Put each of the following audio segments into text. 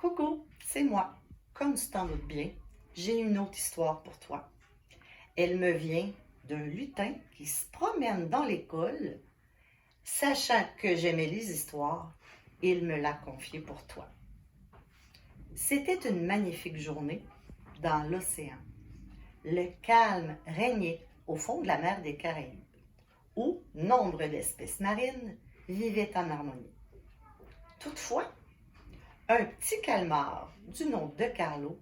Coucou, c'est moi. Comme tu t'en doutes bien, j'ai une autre histoire pour toi. Elle me vient d'un lutin qui se promène dans l'école. Sachant que j'aimais les histoires, il me l'a confiée pour toi. C'était une magnifique journée dans l'océan. Le calme régnait au fond de la mer des Caraïbes, où nombre d'espèces marines vivaient en harmonie. Toutefois, un petit calmar du nom de Carlo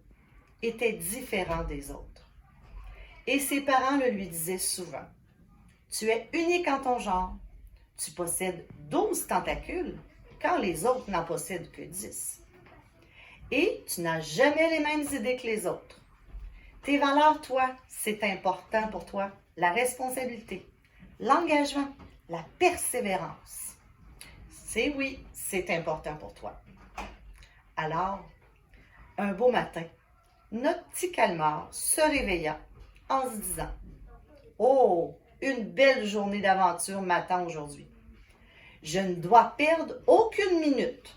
était différent des autres. Et ses parents le lui disaient souvent. Tu es unique en ton genre. Tu possèdes 12 tentacules quand les autres n'en possèdent que 10. Et tu n'as jamais les mêmes idées que les autres. Tes valeurs, toi, c'est important pour toi. La responsabilité, l'engagement, la persévérance. C'est oui, c'est important pour toi. Alors, un beau matin, notre petit calmar se réveilla en se disant « Oh, une belle journée d'aventure m'attend aujourd'hui. Je ne dois perdre aucune minute.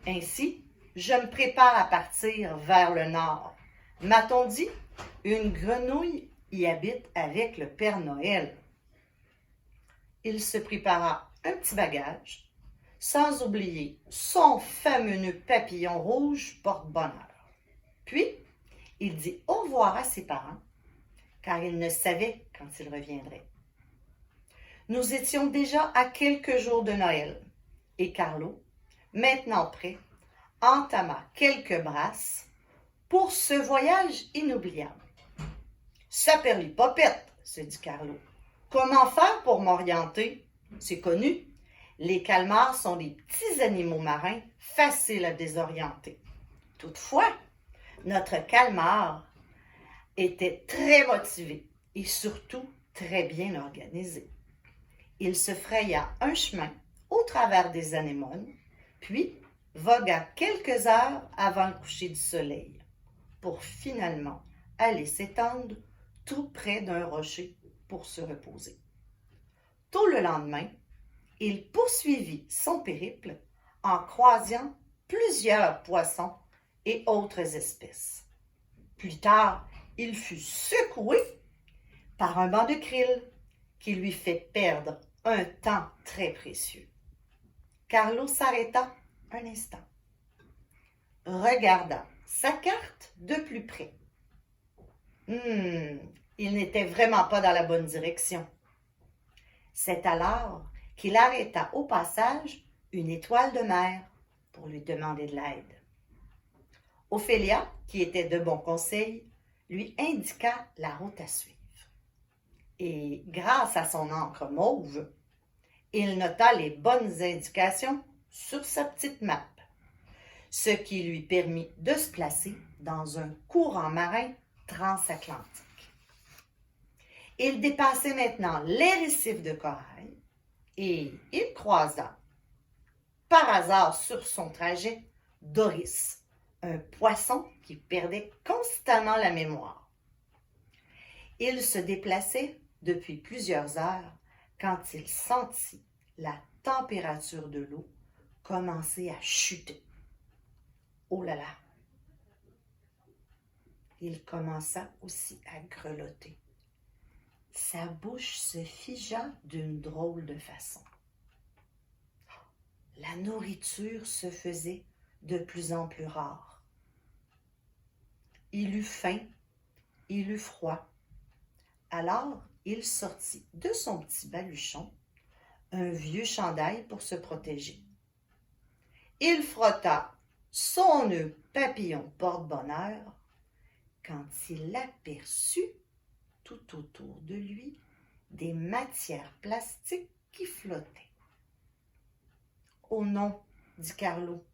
Ainsi, je me prépare à partir vers le nord. M'a-t-on dit, une grenouille y habite avec le Père Noël. » Il se prépara un petit bagage, sans oublier son fameux nœud papillon rouge porte-bonheur. Puis, il dit au revoir à ses parents, car il ne savait quand il reviendrait. Nous étions déjà à quelques jours de Noël, et Carlo, maintenant prêt, entama quelques brasses pour ce voyage inoubliable. « Saperlipopette, se dit Carlo. Comment faire pour m'orienter? C'est connu. Les calmars sont des petits animaux marins faciles à désorienter. Toutefois, notre calmar était très motivé et surtout très bien organisé. Il se fraya un chemin au travers des anémones, puis vogua quelques heures avant le coucher du soleil, pour finalement aller s'étendre tout près d'un rocher pour se reposer. Tôt le lendemain, il poursuivit son périple en croisant plusieurs poissons et autres espèces. Plus tard, il fut secoué par un banc de krill qui lui fait perdre un temps très précieux. Carlo s'arrêta un instant, regarda sa carte de plus près. Il n'était vraiment pas dans la bonne direction. C'est alors qu'il arrêta au passage une étoile de mer pour lui demander de l'aide. Ophélia, qui était de bons conseils, lui indiqua la route à suivre. Et grâce à son encre mauve, il nota les bonnes indications sur sa petite map, ce qui lui permit de se placer dans un courant marin transatlantique. Il dépassait maintenant les récifs de corail et il croisa, par hasard sur son trajet, Doris, un poisson qui perdait constamment la mémoire. Il se déplaçait depuis plusieurs heures quand il sentit la température de l'eau commencer à chuter. Oh là là! Il commença aussi à grelotter. Sa bouche se figea d'une drôle de façon. La nourriture se faisait de plus en plus rare. Il eut faim, il eut froid. Alors, il sortit de son petit baluchon un vieux chandail pour se protéger. Il frotta son nœud papillon porte-bonheur quand il aperçut tout autour de lui des matières plastiques qui flottaient. « Oh non, dit Carlo,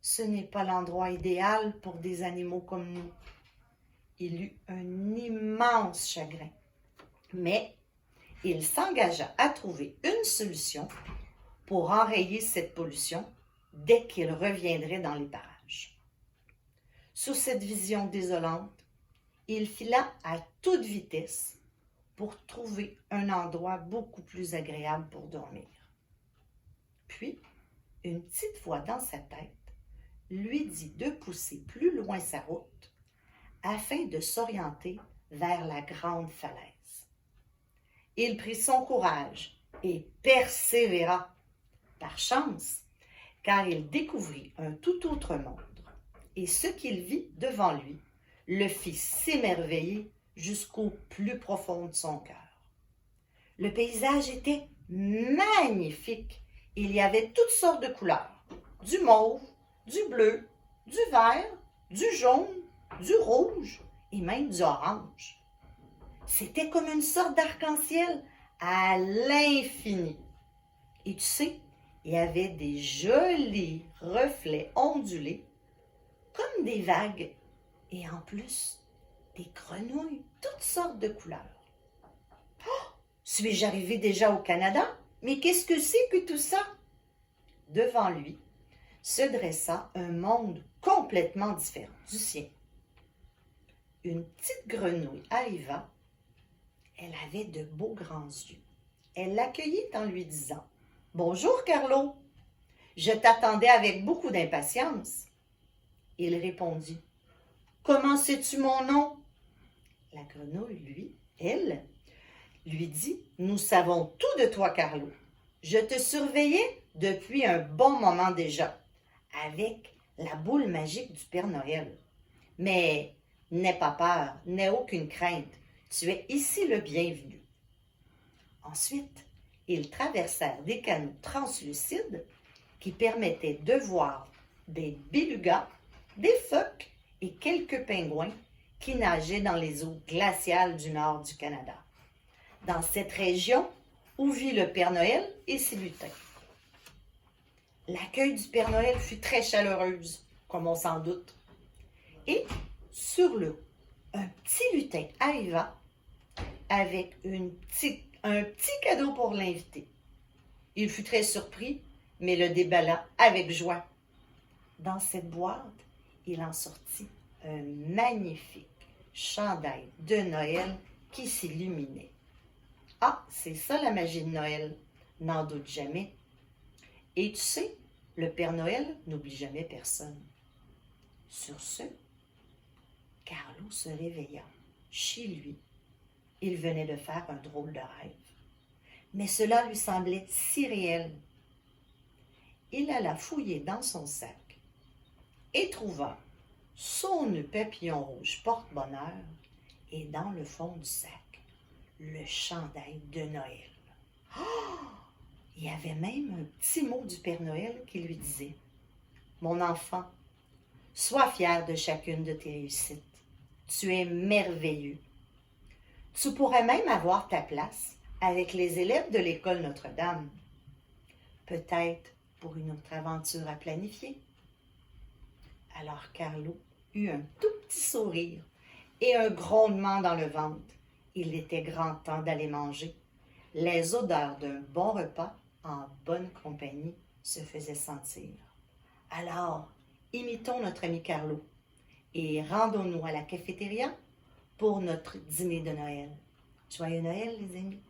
ce n'est pas l'endroit idéal pour des animaux comme nous. » Il eut un immense chagrin, mais il s'engagea à trouver une solution pour enrayer cette pollution dès qu'il reviendrait dans les parages. Sous cette vision désolante, il fila à toute vitesse pour trouver un endroit beaucoup plus agréable pour dormir. Puis, une petite voix dans sa tête lui dit de pousser plus loin sa route afin de s'orienter vers la grande falaise. Il prit son courage et persévéra. Par chance, car il découvrit un tout autre monde, et ce qu'il vit devant lui le fit s'émerveiller jusqu'au plus profond de son cœur. Le paysage était magnifique. Il y avait toutes sortes de couleurs, du mauve, du bleu, du vert, du jaune, du rouge et même du orange. C'était comme une sorte d'arc-en-ciel à l'infini. Et tu sais, il y avait des jolis reflets ondulés, comme des vagues, et en plus, des grenouilles, toutes sortes de couleurs. Oh, suis-je arrivé déjà au Canada? Mais qu'est-ce que c'est que tout ça? Devant lui se dressa un monde complètement différent du sien. Une petite grenouille arriva. Elle avait de beaux grands yeux. Elle l'accueillit en lui disant « Bonjour, Carlo. Je t'attendais avec beaucoup d'impatience. » Il répondit « Comment sais-tu mon nom? » La grenouille, elle, lui dit « Nous savons tout de toi, Carlo. Je te surveillais depuis un bon moment déjà, avec la boule magique du Père Noël. Mais n'aie pas peur, n'aie aucune crainte. Tu es ici le bienvenu. » Ensuite, ils traversèrent des canaux translucides qui permettaient de voir des belugas, des phoques et quelques pingouins qui nageaient dans les eaux glaciales du nord du Canada, dans cette région où vit le Père Noël et ses lutins. L'accueil du Père Noël fut très chaleureuse, comme on s'en doute. Et sur l'eau, un petit lutin arriva avec un petit cadeau pour l'invité. Il fut très surpris, mais le déballa avec joie. Dans cette boîte, il en sortit un magnifique chandail de Noël qui s'illuminait. Ah, c'est ça la magie de Noël, n'en doute jamais. Et tu sais, le Père Noël n'oublie jamais personne. Sur ce, Carlo se réveilla chez lui. Il venait de faire un drôle de rêve. Mais cela lui semblait si réel. Il alla fouiller dans son sac et trouva son nœud papillon rouge porte-bonheur et dans le fond du sac, le chandail de Noël. Oh! Il y avait même un petit mot du Père Noël qui lui disait « Mon enfant, sois fier de chacune de tes réussites. Tu es merveilleux. Tu pourrais même avoir ta place avec les élèves de l'école Notre-Dame. Peut-être pour une autre aventure à planifier. » Alors Carlo eut un tout petit sourire et un grondement dans le ventre. Il était grand temps d'aller manger. Les odeurs d'un bon repas en bonne compagnie se faisaient sentir. Alors, imitons notre ami Carlo et rendons-nous à la cafétéria pour notre dîner de Noël. Joyeux Noël, les amis!